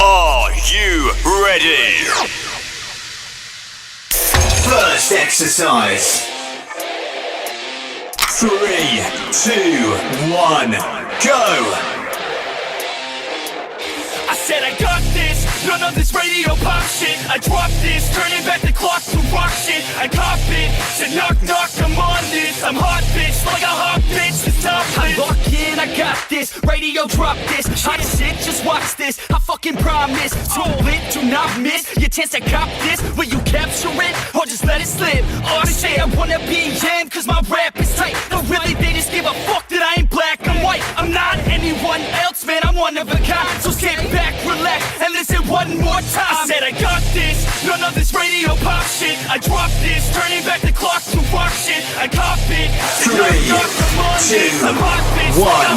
Are you ready? First exercise. 3, 2, 1, go! I said I got this, none of this radio pop shit. I dropped this, turning back the clock to rock shit. I cop it, said knock knock, I'm on this. I'm hot bitch, like a hot bitch, the top I lock in, I got this, radio drop this. Hot shit, just watch this, I fucking promise. Too lit, do not miss your chance to cop this. Will you capture it, or just let it slip? Oh shit, I wanna be in, cause my rap is tight. No really, they just give a fuck that I ain't black, I'm white. I'm not anyone else, man, I'm one of a kind. So sit back, relax, and listen one more time. I said I got this, none of this radio pop shit. I dropped this, turning back the clock to rock shit. I cop it, 3, 2, 1,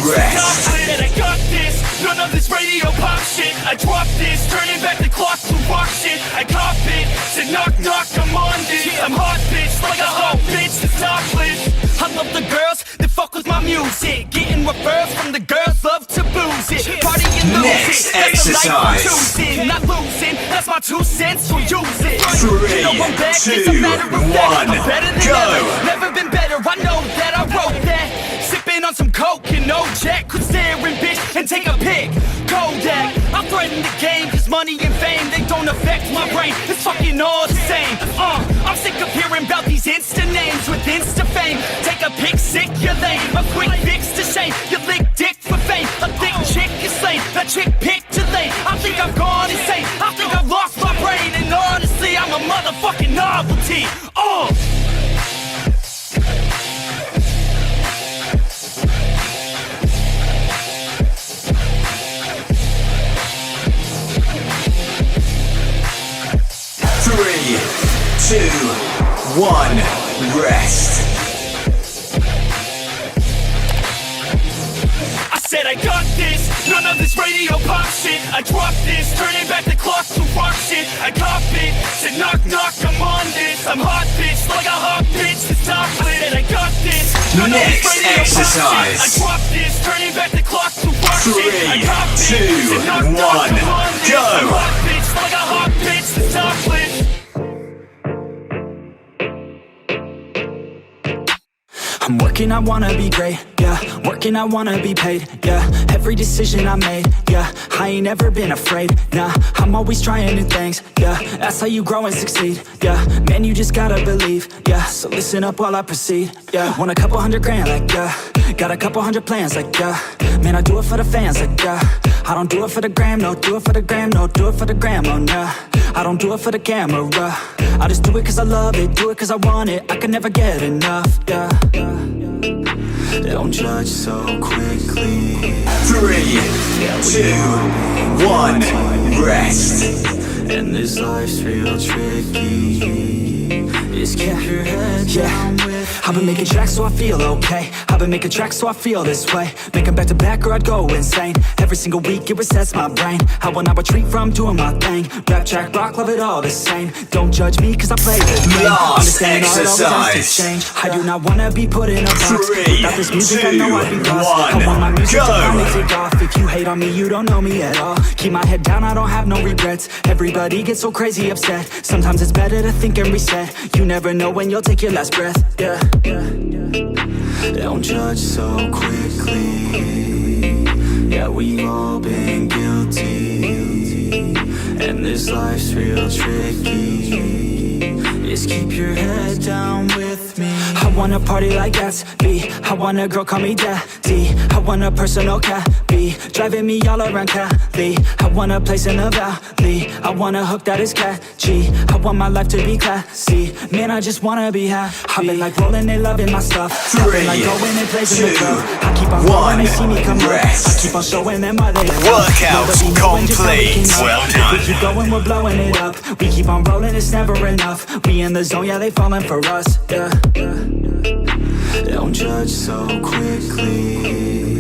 rest. I said I got this, none of this radio pop shit. I dropped this, turning back the clock to rock shit. I cop it, said knock knock, I'm on this. I'm hot bitch, like a hot bitch, the topless. I love the girls that fuck with my music. Getting referrals from the girls, love to booze it. Party and lose Next it, that's the life I'm exercise. choosing. Not losing, that's my 2 cents, so use it. 3, You know I'm back, 2, it's a matter of fact. 1, I'm better than go. ever, never been better, I know that, I wrote that. Sipping on some coke and no jack. Could stare and bitch and take a pic. Kodak, I threaten the game, cause money and fame, they don't affect my brain. It's fucking all the same. I'm sick of hearing about these Insta names with Insta fame. Take a pic, sick, you're lame. A quick fix to shame. You lick dick for fame. A thick chick is lame. That chick picked too late. I think I've gone insane. I think I've lost my brain. And honestly, I'm a motherfucking novelty. 3, 2, 1, rest. I said I got this, none of this radio pop shit. I dropped this, turning back the clock to rock shit. I cop it, said knock knock, I'm on this. I'm hot bitch, like a hot bitch, the topless. I said I got this, none of this Next radio exercise. pop shit. I dropped this, turning back the clock to rock shit. I 3, cop it, 2, said knock knock, 1, I'm on this. go. I'm hot bitch, like a hot bitch, the topless. I'm working, I wanna be great, yeah. Working, I wanna be paid, yeah. Every decision I made, yeah. I ain't ever been afraid, nah. I'm always trying new things, yeah. That's how you grow and succeed, yeah. Man, you just gotta believe, yeah. So listen up while I proceed, yeah. Want a couple $100 grand, like, yeah. Got a couple 100 plans, like, yeah. Man, I do it for the fans, like, yeah. I don't do it for the gram, no. Do it for the gram, no. Do it for the gram, oh, nah. I don't do it for the camera, I just do it cause I love it. Do it cause I want it, I can never get enough, yeah. Don't judge so quickly. 3, 2, 1, rest. And this life's real tricky. Just keep your head down with me. I've been making tracks so I feel okay. I've been making tracks so I feel this way. Make them back to back or I'd go insane. Every single week it resets my brain. I will not retreat from doing my thing. Rap, track, rock, love it all the same. Don't judge me cause I play the game. Last Understand all it always has to exercise. change. I do not wanna be put in a box. 3, Without this music I know I'd be 2, lost. 1, I want my music to go. finally take off. If you hate on me, you don't know me at all. Keep my head down, I don't have no regrets. Everybody gets so crazy upset. Sometimes it's better to think and reset. You never know when you'll take your last breath, yeah. Don't judge so quickly. Yeah, we've all been guilty. And this life's real tricky. Just keep your head down with me. I wanna party like Gatsby. I want a girl call me daddy. I want a personal cabby driving me all around Cali. I want a place in the valley. I want a hook that is catchy. I want my life to be classy. Man, I just wanna be happy. I've been like rolling and loving my stuff. I've been like going and plays in the club. I keep on going, they see me come up. I keep on showing them my leg. Workout complete. Well done. We keep going, we're blowing it up. We keep on rolling, it's never enough. We in the zone, yeah, they falling for us, yeah. Don't judge so quickly.